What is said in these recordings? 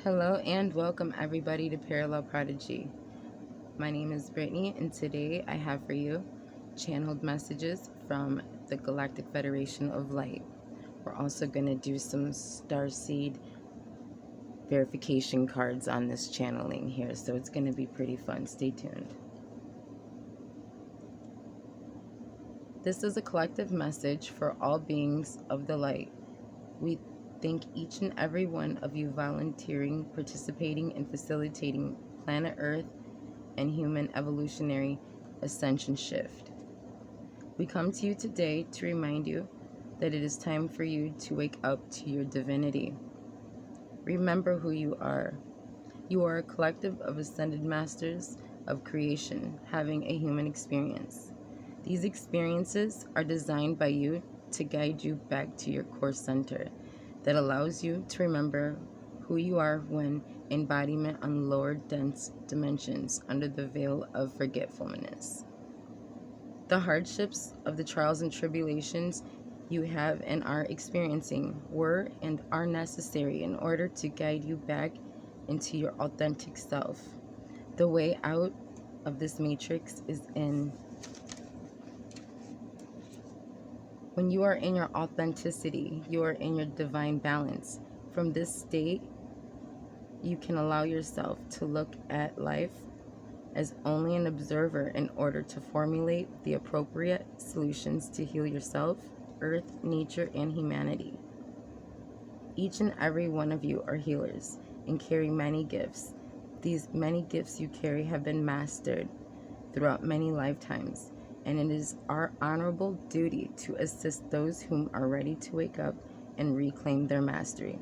Hello and welcome everybody to Parallel Prodigy. My name is Brittany and today I have for you channeled messages from the Galactic Federation of Light. We're also going to do some starseed verification cards on this channeling here, so it's going to be pretty fun. Stay tuned. This is a collective message for all beings of the light. We thank each and every one of you volunteering, participating, and facilitating planet Earth and human evolutionary ascension shift. We come to you today to remind you that it is time for you to wake up to your divinity. Remember who you are. You are a collective of ascended masters of creation having a human experience. These experiences are designed by you to guide you back to your core center that allows you to remember who you are when embodiment on lower dense dimensions under the veil of forgetfulness. The hardships of the trials and tribulations you have and are experiencing were and are necessary in order to guide you back into your authentic self. The way out of this matrix is in. When you are in your authenticity, you are in your divine balance. From this state, you can allow yourself to look at life as only an observer in order to formulate the appropriate solutions to heal yourself, Earth, nature, and humanity. Each and every one of you are healers and carry many gifts. These many gifts you carry have been mastered throughout many lifetimes, and it is our honorable duty to assist those whom are ready to wake up and reclaim their mastery.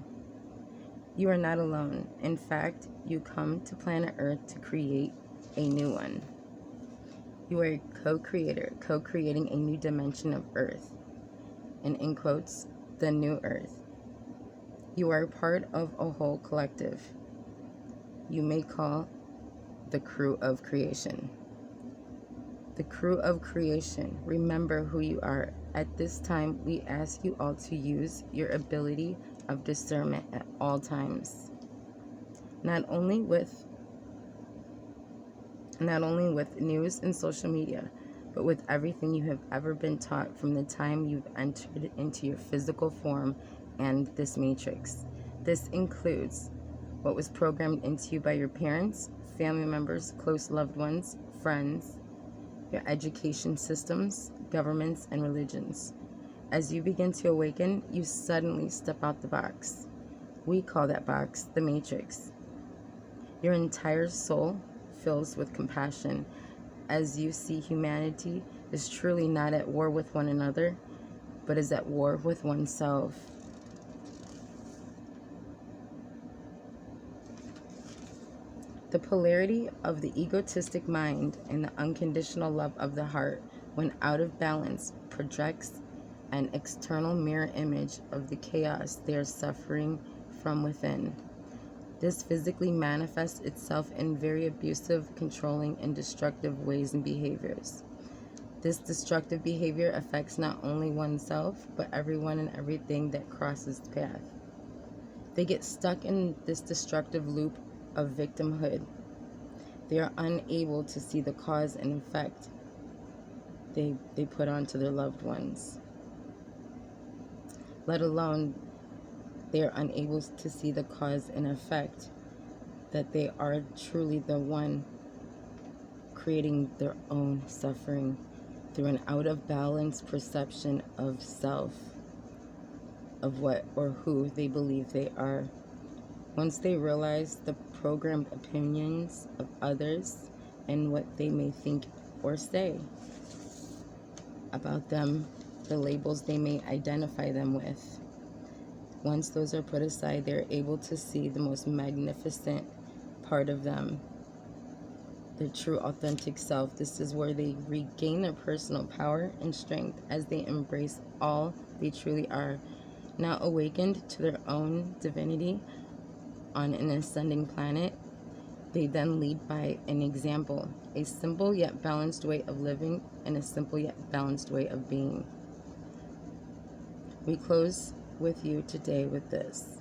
You are not alone. In fact, you come to planet Earth to create a new one. You are a co-creator, co-creating a new dimension of Earth, and in quotes, the new Earth. You are part of a whole collective you may call the crew of creation. The crew of creation, remember who you are. At this time, we ask you all to use your ability of discernment at all times. Not only with news and social media, but with everything you have ever been taught from the time you've entered into your physical form and this matrix. This includes what was programmed into you by your parents, family members, close loved ones, friends, your education systems, governments, and religions. As you begin to awaken, you suddenly step out the box. We call that box the matrix. Your entire soul fills with compassion as you see humanity is truly not at war with one another, but is at war with oneself. The polarity of the egotistic mind and the unconditional love of the heart, when out of balance, projects an external mirror image of the chaos they are suffering from within. This physically manifests itself in very abusive, controlling, and destructive ways and behaviors. This destructive behavior affects not only oneself, but everyone and everything that crosses the path. They get stuck in this destructive loop of victimhood. They are unable to see the cause and effect they put onto their loved ones. Let alone they are unable to see the cause and effect that they are truly the one creating their own suffering through an out of balance perception of self, of what or who they believe they are. Once they realize the programmed opinions of others and what they may think or say about them, the labels they may identify them with, once those are put aside, they're able to see the most magnificent part of them, their true authentic self. This is where they regain their personal power and strength as they embrace all they truly are, now awakened to their own divinity on an ascending planet. They then lead by an example, a simple yet balanced way of living and a simple yet balanced way of being. We close with you today with this.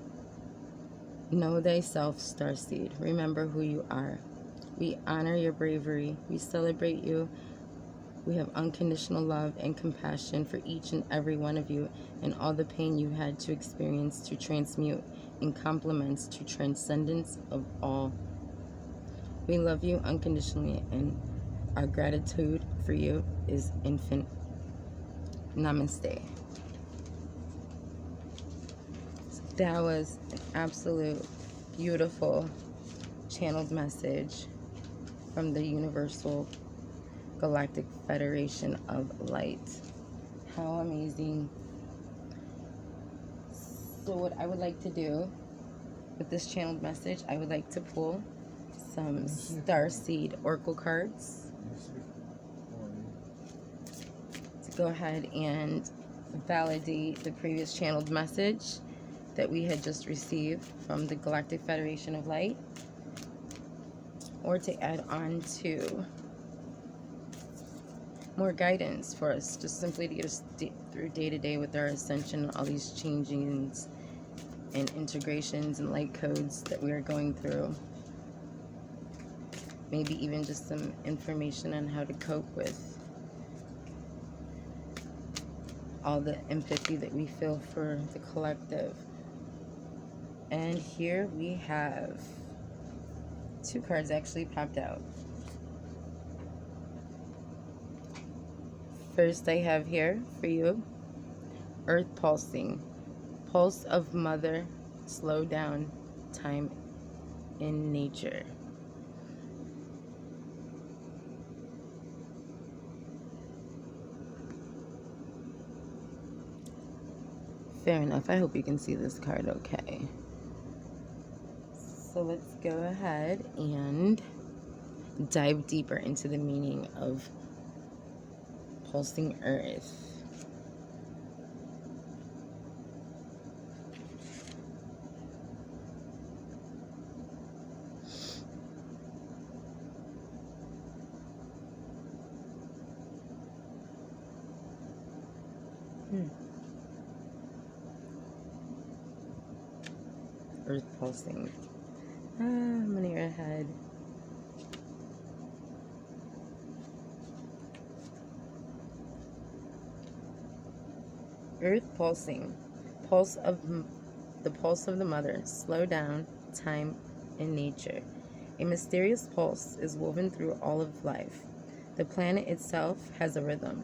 Know thyself, starseed. Remember who you are. We honor your bravery. We celebrate you. We have unconditional love and compassion for each and every one of you and all the pain you had to experience to transmute in compliments to transcendence of all. We love you unconditionally, and our gratitude for you is infinite. Namaste. That was an absolute beautiful channeled message from the Universal Galactic Federation of Light. How amazing. So what I would like to do with this channeled message, I would like to pull some starseed oracle cards to go ahead and validate the previous channeled message that we had just received from the Galactic Federation of Light, or to add on to more guidance for us, just simply to get us through day to day with our ascension, all these changings and integrations and light codes that we are going through. Maybe even just some information on how to cope with all the empathy that we feel for the collective. And here we have two cards actually popped out. First, I have here for you, Earth Pulsing. Pulse of Mother, slow down time in nature. Fair enough. I hope you can see this card okay. So let's go ahead and dive deeper into the meaning of pulsing earth. Earth pulsing. I'm gonna go ahead. Earth pulsing. The pulse of the mother. Slow down time in nature. A mysterious pulse is woven through all of life. The planet itself has a rhythm.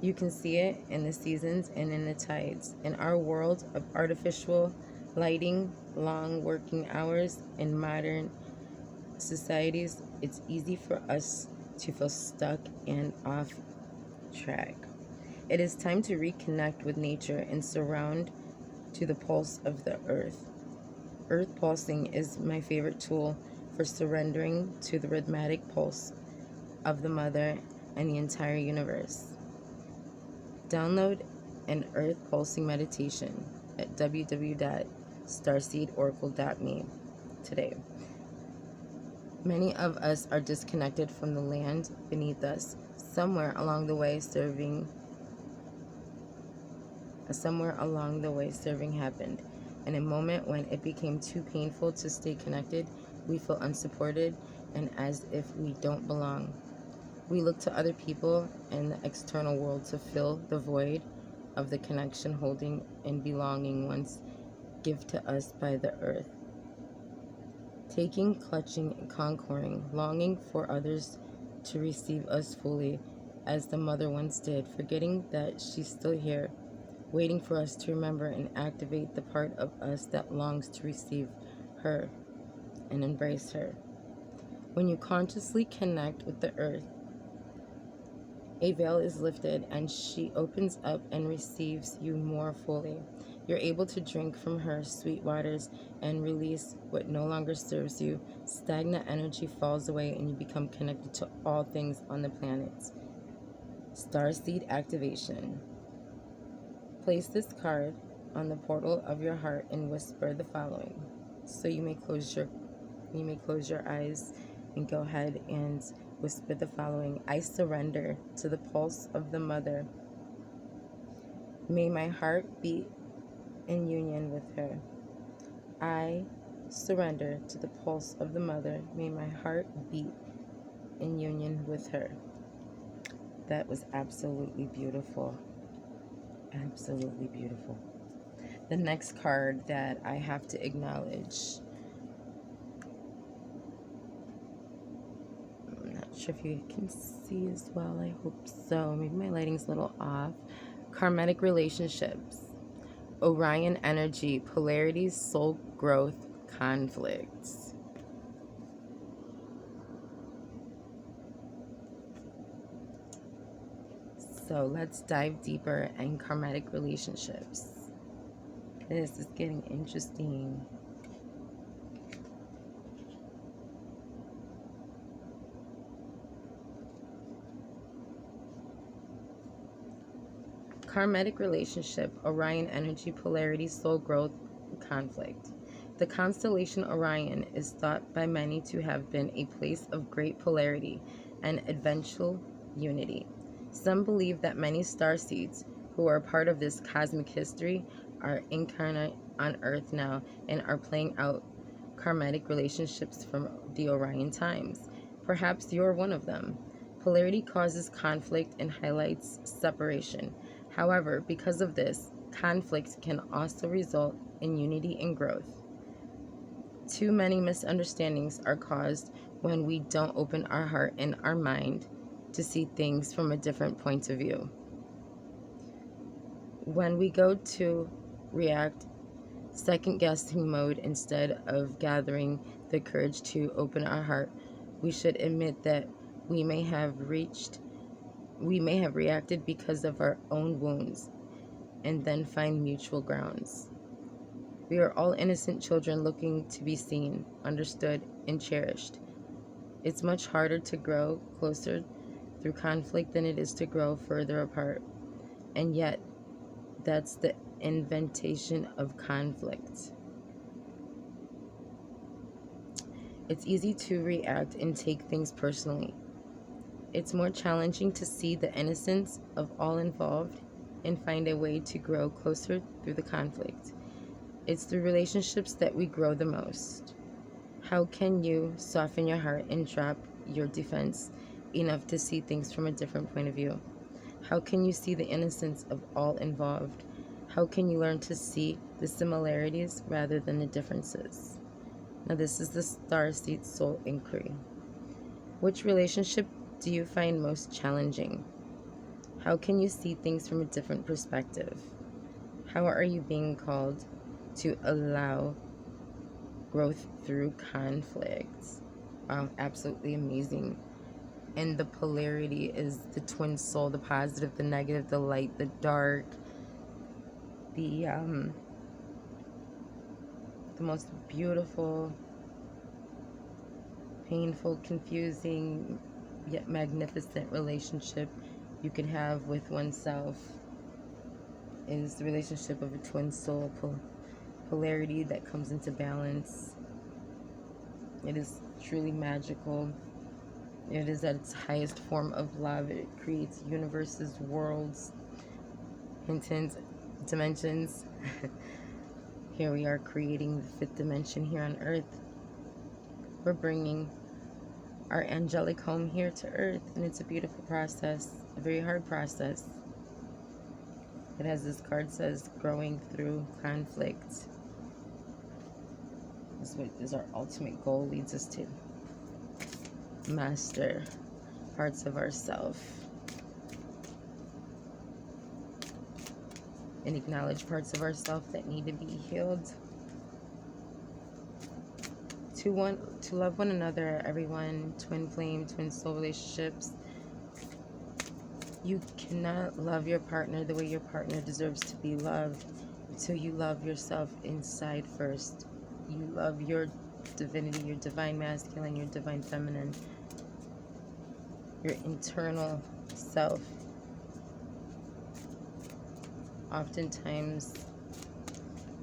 You can see it in the seasons and in the tides. In our world of artificial lighting, long working hours, and modern societies, it's easy for us to feel stuck and off track. It is time to reconnect with nature and surround to the pulse of the earth. Earth pulsing is my favorite tool for surrendering to the rhythmic pulse of the mother and the entire universe. Download an earth pulsing meditation at www.starseedoracle.me today. Many of us are disconnected from the land beneath us. Somewhere along the way serving happened. In a moment when it became too painful to stay connected, we feel unsupported and as if we don't belong. We look to other people and the external world to fill the void of the connection, holding, and belonging once given to us by the earth. Taking, clutching, and conquering, longing for others to receive us fully, as the mother once did, forgetting that she's still here, waiting for us to remember and activate the part of us that longs to receive her and embrace her. When you consciously connect with the earth, a veil is lifted and she opens up and receives you more fully. You're able to drink from her sweet waters and release what no longer serves you. Stagnant energy falls away and you become connected to all things on the planet. Starseed activation. Place this card on the portal of your heart and whisper the following. So you may close your eyes and go ahead and whisper the following. I surrender to the pulse of the mother. May my heart beat in union with her. I surrender to the pulse of the mother. May my heart beat in union with her. That was absolutely beautiful. Absolutely beautiful. The next card that I have to acknowledge, I'm not sure if you can see as well. I hope so. Maybe my lighting's a little off. Karmatic relationships. Orion energy, polarities, soul growth, conflicts. So let's dive deeper in karmatic relationships. This is getting interesting. Karmatic relationship, Orion energy, polarity, soul growth, conflict. The constellation Orion is thought by many to have been a place of great polarity and eventual unity. Some believe that many starseeds who are part of this cosmic history are incarnate on Earth now and are playing out karmatic relationships from the Orion times. Perhaps you're one of them. Polarity causes conflict and highlights separation. However, because of this, conflict can also result in unity and growth. Too many misunderstandings are caused when we don't open our heart and our mind to see things from a different point of view. When we go to react second guessing mode instead of gathering the courage to open our heart, we should admit that we may have reacted because of our own wounds and then find mutual grounds. We are all innocent children looking to be seen, understood, and cherished. It's much harder to grow closer through conflict than it is to grow further apart. And yet, that's the invention of conflict. It's easy to react and take things personally. It's more challenging to see the innocence of all involved and find a way to grow closer through the conflict. It's through relationships that we grow the most. How can you soften your heart and drop your defense enough to see things from a different point of view? How can you see the innocence of all involved? How can you learn to see the similarities rather than the differences? Now, this is the starseed soul inquiry. Which relationship do you find most challenging? How can you see things from a different perspective? How are you being called to allow growth through conflict? Absolutely amazing. And the polarity is the twin soul, the positive, the negative, the light, the dark, the most beautiful, painful, confusing, yet magnificent relationship you can have with oneself is the relationship of a twin soul, polarity that comes into balance. It is truly magical. It is at its highest form of love. It creates universes, worlds, hints, dimensions. Here we are creating the fifth dimension here on Earth. We're bringing our angelic home here to Earth, and it's a beautiful process, a very hard process. It has, this card says, growing through conflict. This is what is our ultimate goal, leads us to master parts of ourself and acknowledge parts of ourself that need to be healed. To love one another, everyone, twin flame, twin soul relationships. You cannot love your partner the way your partner deserves to be loved until you love yourself inside first. You love your divinity, your divine masculine, your divine feminine, your internal self. Oftentimes,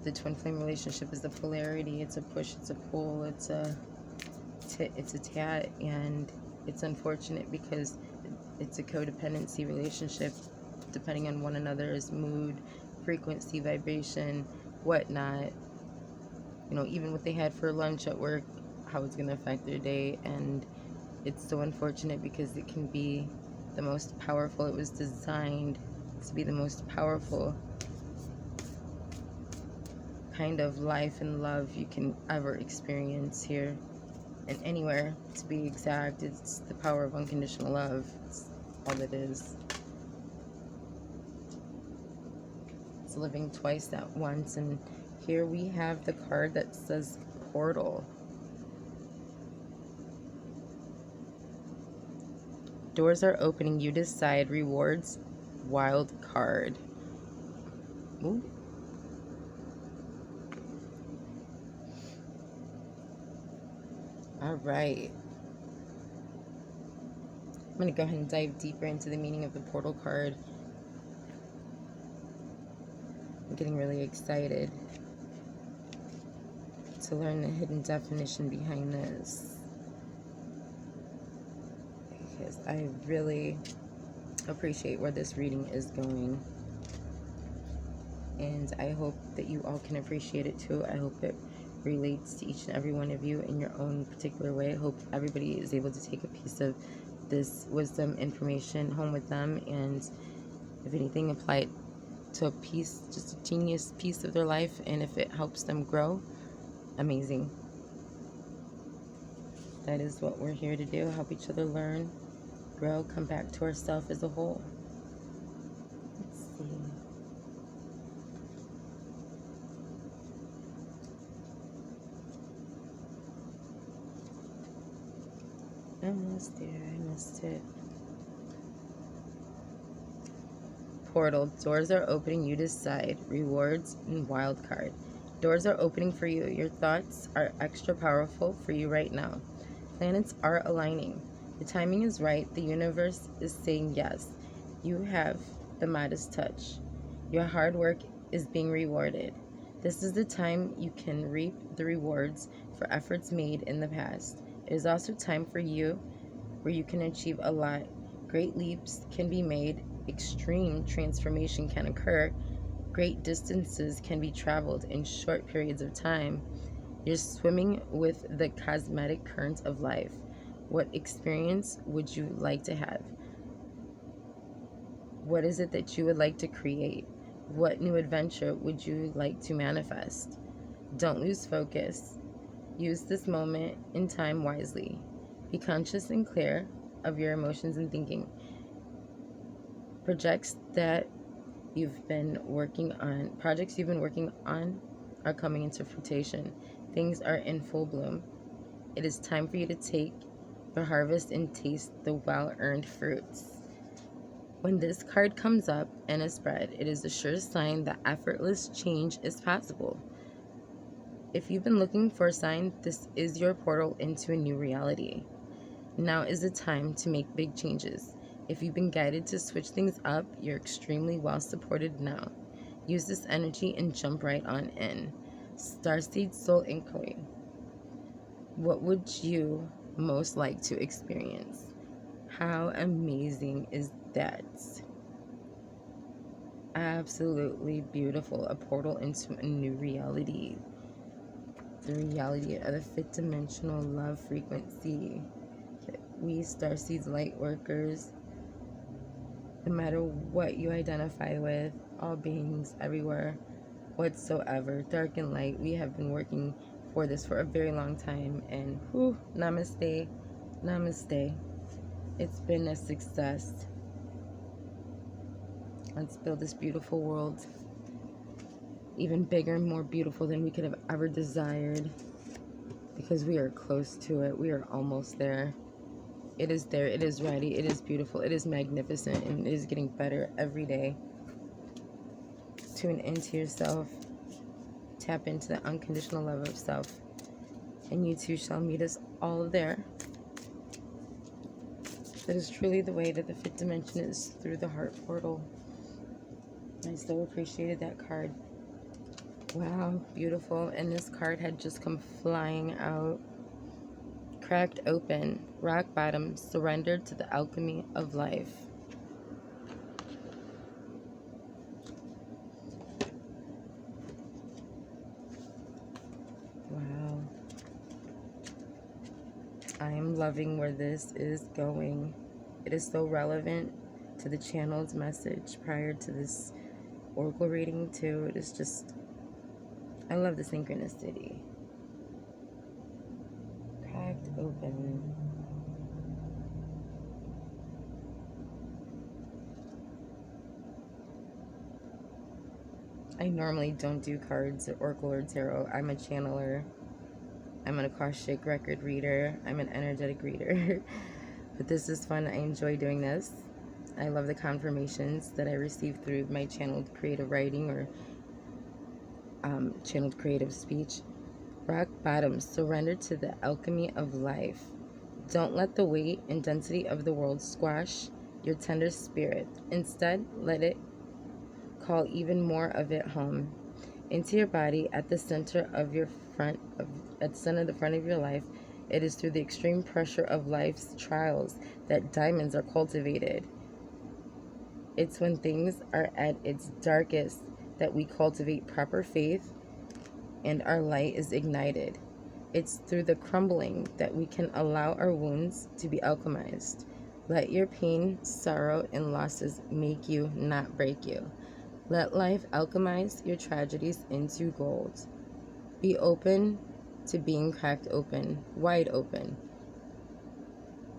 the twin flame relationship is the polarity. It's a push, it's a pull, it's a tat, and it's unfortunate because it's a codependency relationship, depending on one another's mood, frequency, vibration, whatnot. even what they had for lunch at work, how it's going to affect their day. And it's so unfortunate because it can be the most powerful. It was designed to be the most powerful kind of life and love you can ever experience here and anywhere. To be exact, it's the power of unconditional love. It's all it is. It's living twice at once. And here we have the card that says portal. Doors are opening, you decide. Rewards, wild card. Ooh. All right. I'm going to go ahead and dive deeper into the meaning of the portal card. I'm getting really excited to learn the hidden definition behind this, because I really appreciate where this reading is going. And I hope that you all can appreciate it too. I hope it relates to each and every one of you in your own particular way. I hope everybody is able to take a piece of this wisdom information home with them, and if anything, apply it to a piece, just a genius piece of their life. And if it helps them grow, amazing. That is what we're here to do. Help each other learn, grow, come back to ourselves as a whole. Let's see. Almost there. I missed it. Portal. Doors are opening, you decide. Rewards and wild card. Doors are opening for you. Your thoughts are extra powerful for you right now. Planets are aligning. The timing is right. The universe is saying yes. You have the Midas touch. Your hard work is being rewarded. This is the time you can reap the rewards for efforts made in the past. It is also time for you where you can achieve a lot. Great leaps can be made. Extreme transformation can occur. Great distances can be traveled in short periods of time. You're swimming with the cosmetic current of life. What experience would you like to have? What is it that you would like to create? What new adventure would you like to manifest? Don't lose focus. Use this moment in time wisely. Be conscious and clear of your emotions and thinking. Projects you've been working on are coming into fruition. Things are in full bloom. It is time for you to take the harvest and taste the well-earned fruits. When this card comes up in a spread, it is a sure sign that effortless change is possible. If you've been looking for a sign, this is your portal into a new reality. Now is the time to make big changes. If you've been guided to switch things up, you're extremely well supported now. Use this energy and jump right on in. Starseed Soul Inquiry. What would you most like to experience? How amazing is that? Absolutely beautiful. A portal into a new reality. The reality of the fifth dimensional love frequency. We starseeds, light workers, no matter what you identify with, all beings everywhere whatsoever, dark and light, we have been working for this for a very long time. And namaste, namaste. It's been a success. Let's build this beautiful world even bigger and more beautiful than we could have ever desired, because we are close to it. We are almost there. It is there. It is ready. It is beautiful. It is magnificent. And it is getting better every day. Tune into yourself. Tap into the unconditional love of self. And you too shall meet us all there. That is truly the way that the fifth dimension is, through the heart portal. I so appreciated that card. Wow, beautiful. And this card had just come flying out. Cracked open, rock bottom, surrendered to the alchemy of life. I am loving where this is going. It is so relevant to the channel's message prior to this oracle reading too. It is just, I love the synchronicity. Cracked open. I normally don't do cards, or oracle, or tarot. I'm a channeler. I'm an Akashic record reader. I'm an energetic reader. But this is fun. I enjoy doing this. I love the confirmations that I receive through my channeled creative writing or channeled creative speech. Rock bottom. Surrender to the alchemy of life. Don't let the weight and density of the world squash your tender spirit. Instead, let it call even more of it home into your body at the center of your at the center of the front of your life. It is through the extreme pressure of life's trials that diamonds are cultivated. It's when things are at its darkest that we cultivate proper faith and our light is ignited. It's through the crumbling that we can allow our wounds to be alchemized. Let your pain, sorrow, and losses make you, not break you. Let life alchemize your tragedies into gold. Be open to being cracked open, wide open.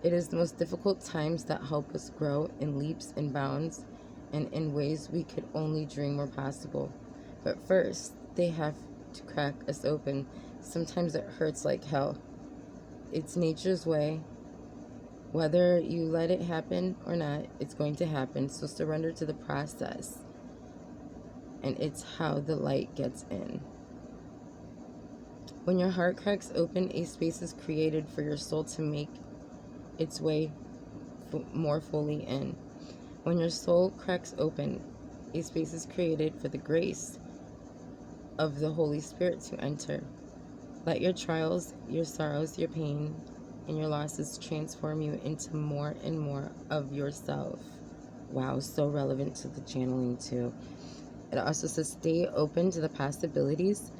It is the most difficult times that help us grow in leaps and bounds and in ways we could only dream were possible. But first, they have to crack us open. Sometimes it hurts like hell. It's nature's way. Whether you let it happen or not, it's going to happen. So surrender to the process. And it's how the light gets in. When your heart cracks open, a space is created for your soul to make its way more fully in. When your soul cracks open, a space is created for the grace of the Holy Spirit to enter. Let your trials, your sorrows, your pain, and your losses transform you into more and more of yourself. Wow, so relevant to the channeling too. It also says stay open to the possibilities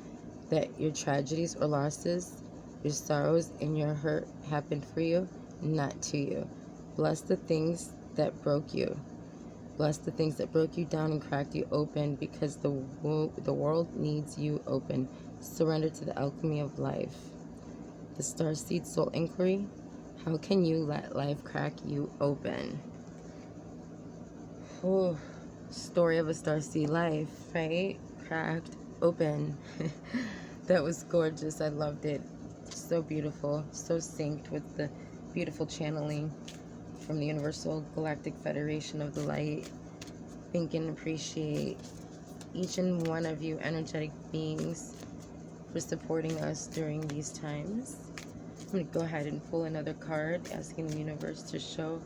that your tragedies or losses, your sorrows, and your hurt happened for you, not to you. Bless the things that broke you. Bless the things that broke you down and cracked you open, because the world needs you open. Surrender to the alchemy of life. The starseed soul inquiry. How can you let life crack you open? Oh, story of a starseed life, right? Cracked open. That was gorgeous. I loved it. So beautiful. So synced with the beautiful channeling from the Universal Galactic Federation of the Light. Thank and appreciate each and one of you energetic beings for supporting us during these times. I'm going to go ahead and pull another card, asking the universe to show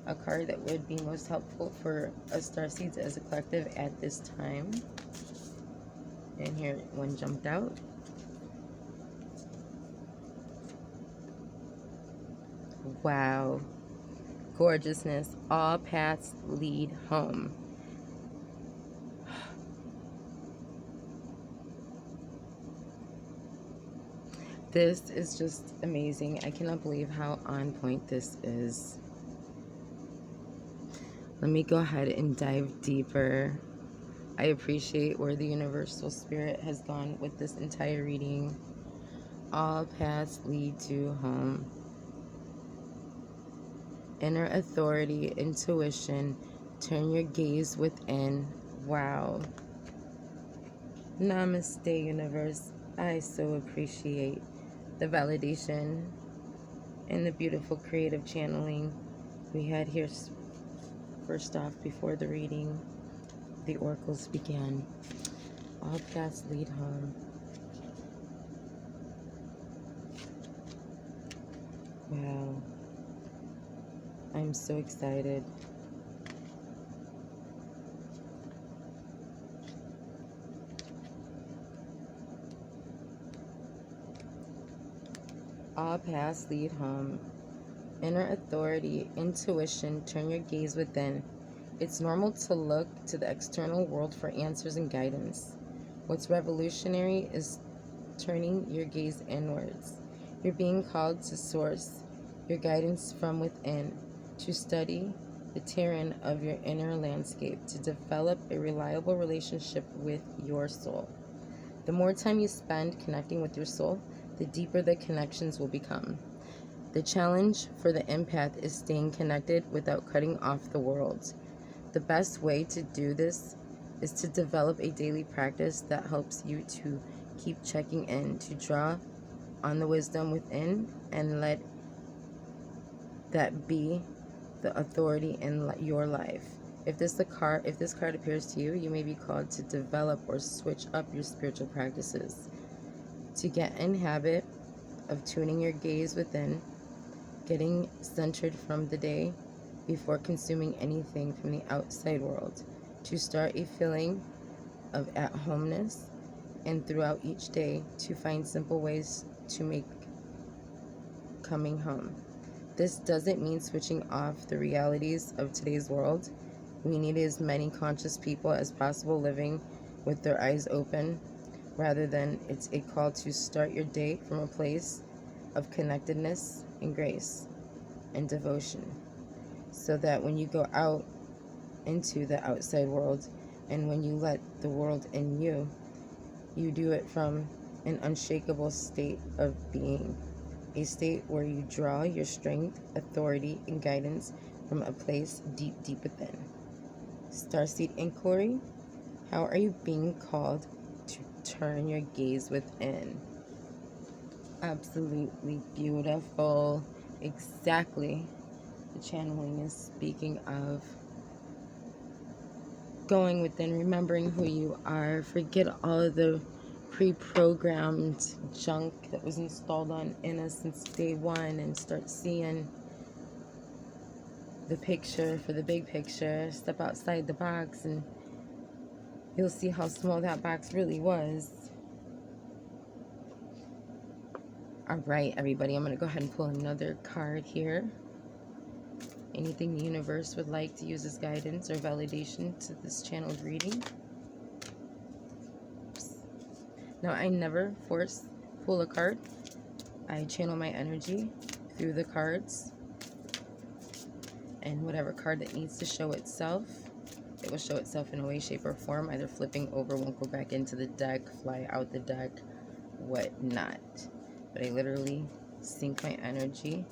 a card that would be most helpful for us starseeds as a collective at this time. And here one jumped out. Wow. Gorgeousness. All paths lead home. This is just amazing. I cannot believe how on point this is. Let me go ahead and dive deeper. I appreciate where the Universal Spirit has gone with this entire reading. All paths lead to home. Inner authority, intuition, turn your gaze within. Wow. Namaste, universe. I so appreciate the validation and the beautiful creative channeling we had here. First off, before the reading, the oracles began. All paths lead home. Wow. I'm so excited. All paths lead home. Inner authority, intuition, turn your gaze within. It's normal to look to the external world for answers and guidance. What's revolutionary is turning your gaze inwards. You're being called to source your guidance from within, to study the terrain of your inner landscape, to develop a reliable relationship with your soul. The more time you spend connecting with your soul, the deeper the connections will become. The challenge for the empath is staying connected without cutting off the world. The best way to do this is to develop a daily practice that helps you to keep checking in, to draw on the wisdom within and let that be the authority in your life. If this card appears to you, you may be called to develop or switch up your spiritual practices, to get in habit of tuning your gaze within, getting centered from the day before consuming anything from the outside world, to start a feeling of at-homeness, and throughout each day to find simple ways to make coming home. This doesn't mean switching off the realities of today's world. We need as many conscious people as possible living with their eyes open, rather than it's a call to start your day from a place of connectedness and grace and devotion, so that when you go out into the outside world and when you let the world in you, you do it from an unshakable state of being, a state where you draw your strength, authority, and guidance from a place deep, deep within. Starseed inquiry: how are you being called to turn your gaze within? Absolutely beautiful. Exactly. The channeling is speaking of going within, remembering who you are. Forget all of the pre-programmed junk that was installed in us since day one, and start seeing the picture for the big picture. Step outside the box and you'll see how small that box really was. Alright, everybody, I'm going to go ahead and pull another card here. Anything the universe would like to use as guidance or validation to this channeled reading. Now, I never force pull a card. I channel my energy through the cards, and whatever card that needs to show itself, it will show itself in a way, shape, or form, either flipping over, won't go back into the deck, fly out the deck, whatnot. But I literally sync my energy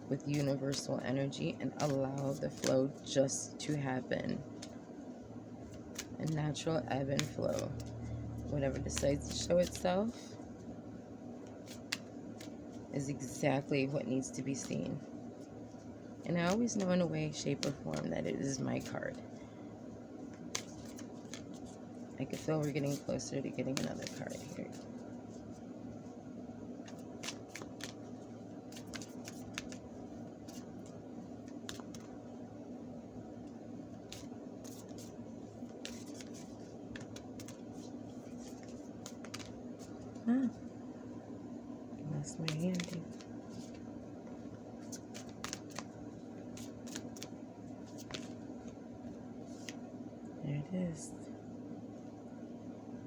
with universal energy and allow the flow just to happen. A natural ebb and flow. Whatever decides to show itself is exactly what needs to be seen. And I always know in a way, shape, or form that it is my card. I can feel we're getting closer to getting another card here. Ah, lost my handy. There it is.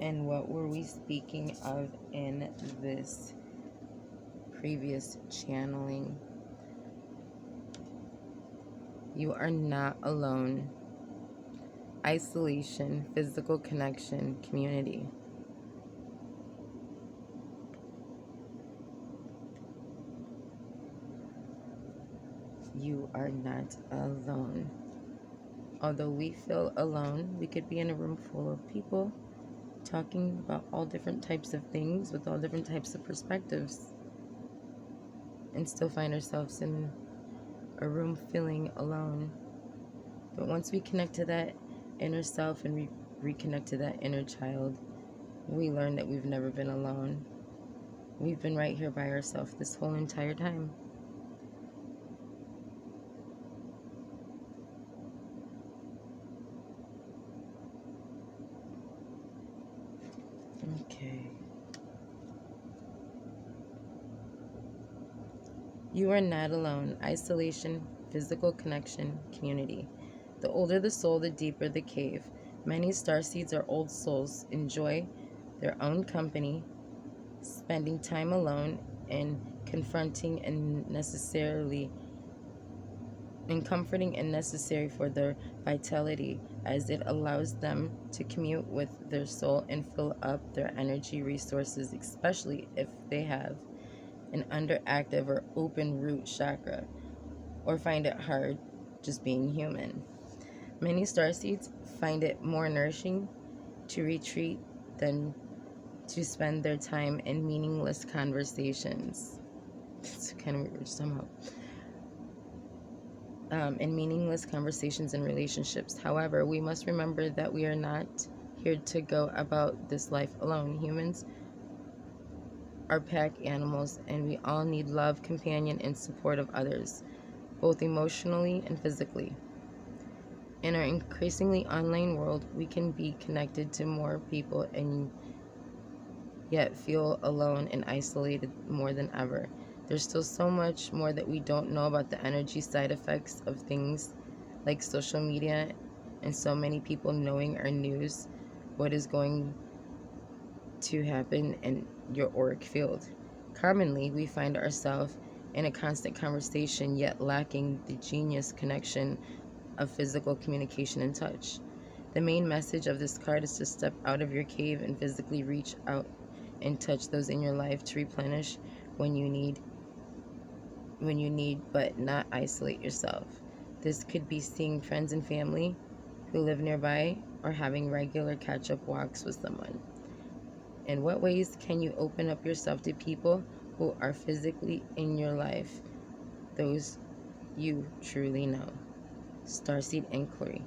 And what were we speaking of in this previous channeling? You are not alone. Isolation, physical connection, community. You are not alone. Although we feel alone, we could be in a room full of people talking about all different types of things with all different types of perspectives, and still find ourselves in a room feeling alone. But once we connect to that inner self and reconnect to that inner child, we learn that we've never been alone. We've been right here by ourselves this whole entire time. Okay. You are not alone. Isolation, physical connection, community. The older the soul, the deeper the cave. Many starseeds are old souls, enjoy their own company, spending time alone, and confronting and necessarily and comforting and necessary for their vitality, as it allows them to commute with their soul and fill up their energy resources, especially if they have an underactive or open root chakra or find it hard just being human. Many starseeds find it more nourishing to retreat than to spend their time in meaningless conversations. It's kind of weird somehow. In meaningless conversations and relationships. However, we must remember that we are not here to go about this life alone. Humans are pack animals, and we all need love, companion, and support of others, both emotionally and physically. In our increasingly online world, we can be connected to more people and yet feel alone and isolated more than ever. There's still so much more that we don't know about the energy side effects of things like social media and so many people knowing our news, what is going to happen in your auric field. Commonly, we find ourselves in a constant conversation yet lacking the genius connection of physical communication and touch. The main message of this card is to step out of your cave and physically reach out and touch those in your life to replenish when you need but not isolate yourself. This could be seeing friends and family who live nearby or having regular catch-up walks with someone. In what ways can you open up yourself to people who are physically in your life, those you truly know? Starseed Inquiry.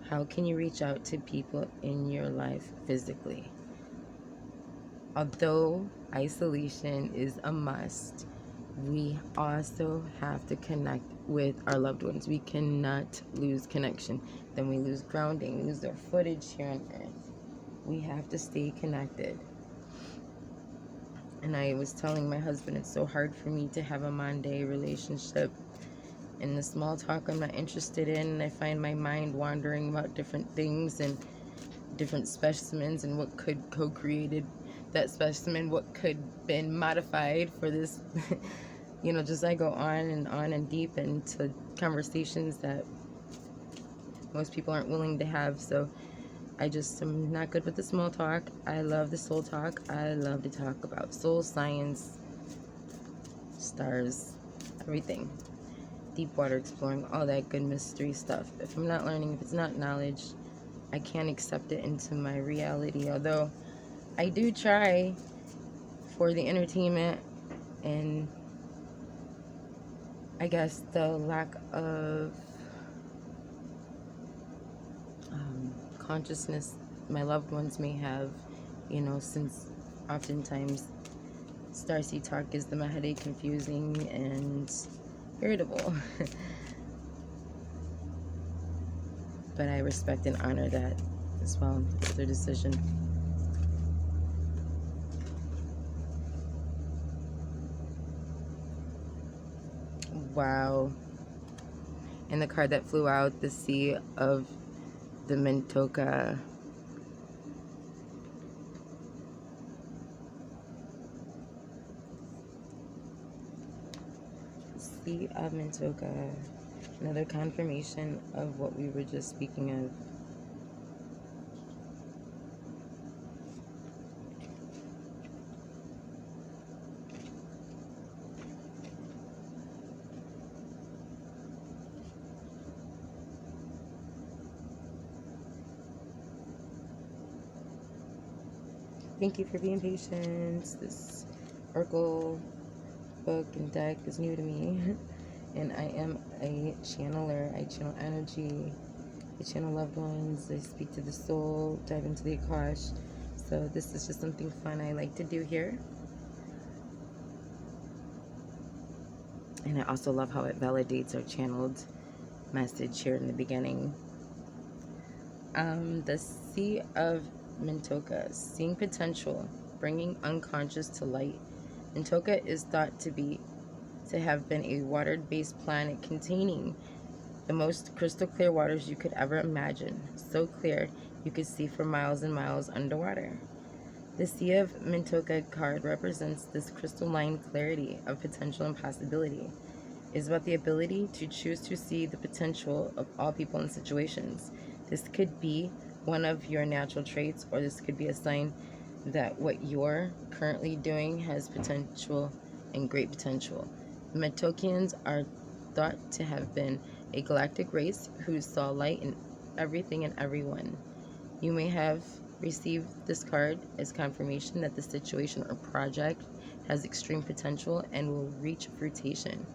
How can you reach out to people in your life physically? Although isolation is a must, we also have to connect with our loved ones. We cannot lose connection. Then we lose grounding, we lose our footage here on earth. We have to stay connected. And I was telling my husband it's so hard for me to have a Monday relationship. And the small talk I'm not interested in, and I find my mind wandering about different things and different specimens and what could co-created that specimen, what could been modified for this. Just I go on and deep into conversations that most people aren't willing to have. So I just am not good with the small talk. I love the soul talk. I love to talk about soul science, stars, everything. Deep water exploring, all that good mystery stuff. If I'm not learning, if it's not knowledge, I can't accept it into my reality. Although I do try for the entertainment and I guess the lack of consciousness my loved ones may have, since oftentimes starseed talk gives them a headache, confusing, and irritable. But I respect and honor that as well. It's their decision. Wow. And the card that flew out, the Sea of the Mentoka. Sea of Mentoka. Another confirmation of what we were just speaking of. Thank you for being patient. This Oracle book and deck is new to me. And I am a channeler. I channel energy. I channel loved ones. I speak to the soul, dive into the Akash. So this is just something fun I like to do here. And I also love how it validates our channeled message here in the beginning. The Sea of Mentoka, seeing potential, bringing unconscious to light. Mentoka is thought to have been a water-based planet containing the most crystal clear waters you could ever imagine. So clear you could see for miles and miles underwater. The Sea of Mintoka card represents this crystalline clarity of potential and possibility. It is about the ability to choose to see the potential of all people and situations. This could be one of your natural traits, or this could be a sign that what you're currently doing has potential and great potential. The Metokians are thought to have been a galactic race who saw light in everything and everyone. You may have received this card as confirmation that the situation or project has extreme potential and will reach fruition.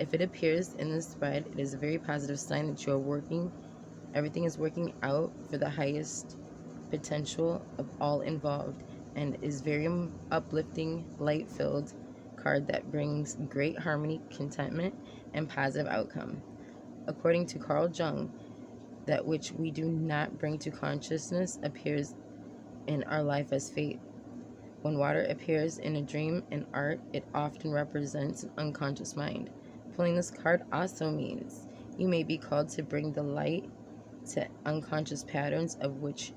If it appears in the spread, it is a very positive sign that everything is working out for the highest potential of all involved, and is very uplifting, light-filled card that brings great harmony, contentment, and positive outcome. According to Carl Jung, that which we do not bring to consciousness appears in our life as fate. When water appears in a dream in art, it often represents an unconscious mind. Pulling this card also means you may be called to bring the light to unconscious patterns of which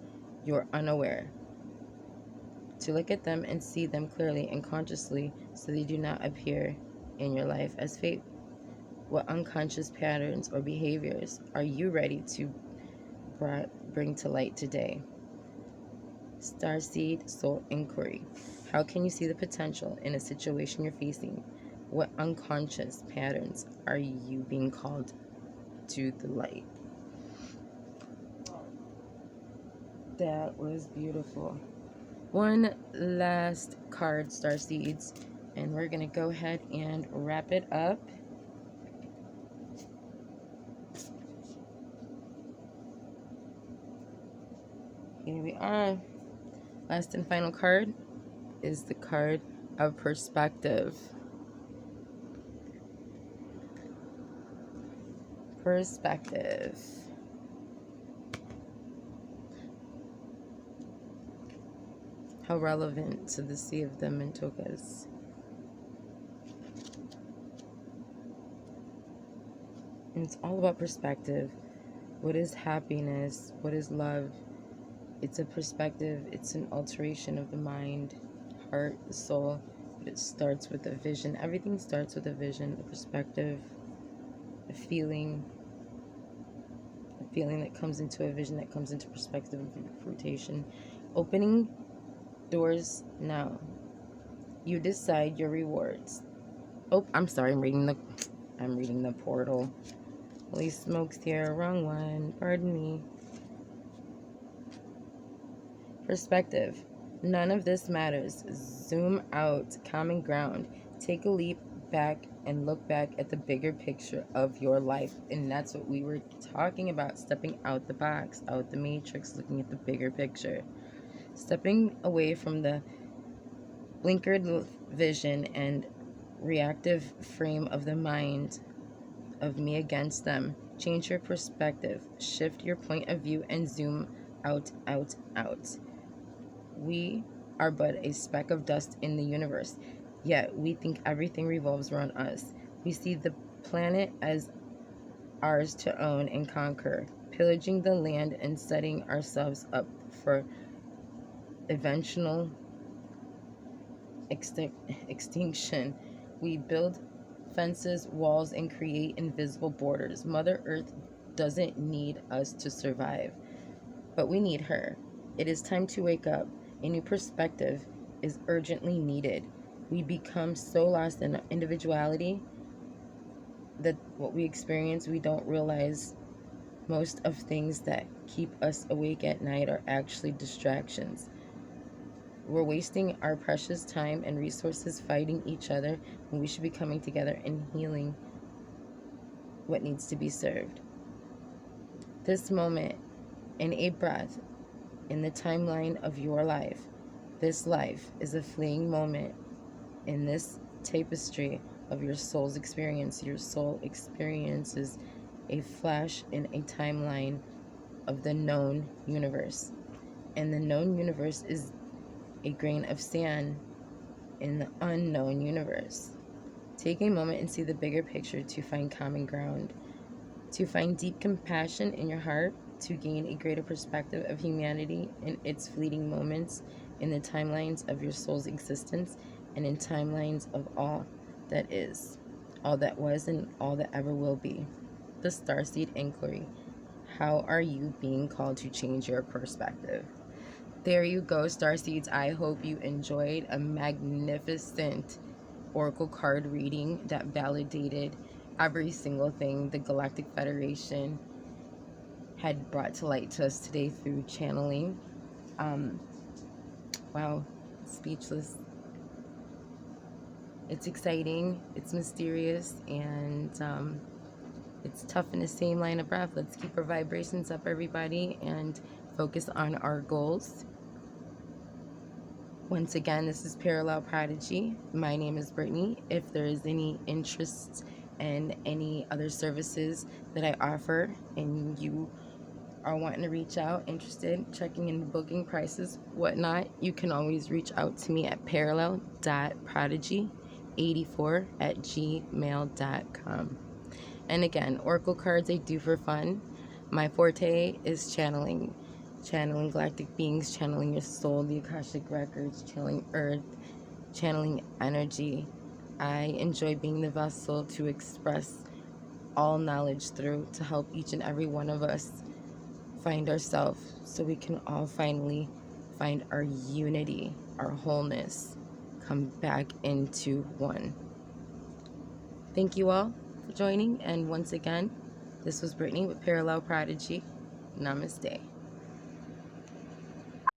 you're unaware, to look at them and see them clearly and consciously so they do not appear in your life as fate. What unconscious patterns or behaviors are you ready to bring to light today? Starseed Soul Inquiry. How can you see the potential in a situation you're facing? What unconscious patterns are you being called to the light? That was beautiful. One last card, Starseeds, and we're going to go ahead and wrap it up. Here we are. Last and final card is the card of perspective. Perspective. How relevant to the Sea of the Mintokas. And it's all about perspective. What is happiness? What is love? It's a perspective. It's an alteration of the mind, heart, the soul. But it starts with a vision. Everything starts with a vision, a perspective, a feeling that comes into a vision, that comes into perspective of fruition. Opening doors now. You decide your rewards. Oh, I'm sorry. I'm reading the portal. Holy smokes here. Wrong one. Pardon me. Perspective. None of this matters. Zoom out. Common ground. Take a leap back and look back at the bigger picture of your life. And that's what we were talking about. Stepping out the box, out the matrix, looking at the bigger picture. Stepping away from the blinkered vision and reactive frame of the mind of me against them. Change your perspective. Shift your point of view and zoom out, out, out. We are but a speck of dust in the universe, yet we think everything revolves around us. We see the planet as ours to own and conquer, pillaging the land and setting ourselves up for eventual extinction. We build fences, walls, and create invisible borders. Mother Earth doesn't need us to survive, but we need her. It is time to wake up. A new perspective is urgently needed. We become so lost in individuality that what we experience, we don't realize most of things that keep us awake at night are actually distractions. We're wasting our precious time and resources fighting each other when we should be coming together and healing what needs to be served. This moment, in a breath, in the timeline of your life, this life is a fleeting moment in this tapestry of your soul's experience. Your soul experiences a flash in a timeline of the known universe. And the known universe is a grain of sand in the unknown universe. Take a moment and see the bigger picture to find common ground, to find deep compassion in your heart, to gain a greater perspective of humanity in its fleeting moments, in the timelines of your soul's existence and in timelines of all that is, all that was, and all that ever will be. The Starseed Inquiry. How are you being called to change your perspective? There you go, Starseeds. I hope you enjoyed a magnificent Oracle card reading that validated every single thing the Galactic Federation had brought to light to us today through channeling. Wow, speechless. It's exciting, it's mysterious, and it's tough in the same line of breath. Let's keep our vibrations up, everybody, and focus on our goals. Once again, this is Parallel Prodigy. My name is Brittany. If there is any interest in any other services that I offer and you are wanting to reach out, interested, checking in booking prices, whatnot, you can always reach out to me at parallel.prodigy84@gmail.com. And again, Oracle cards I do for fun. My forte is channeling galactic beings, channeling your soul, the Akashic Records, channeling earth, channeling energy. I enjoy being the vessel to express all knowledge through to help each and every one of us find ourselves so we can all finally find our unity, our wholeness, come back into one. Thank you all for joining, and once again, this was Brittany with Parallel Prodigy. Namaste.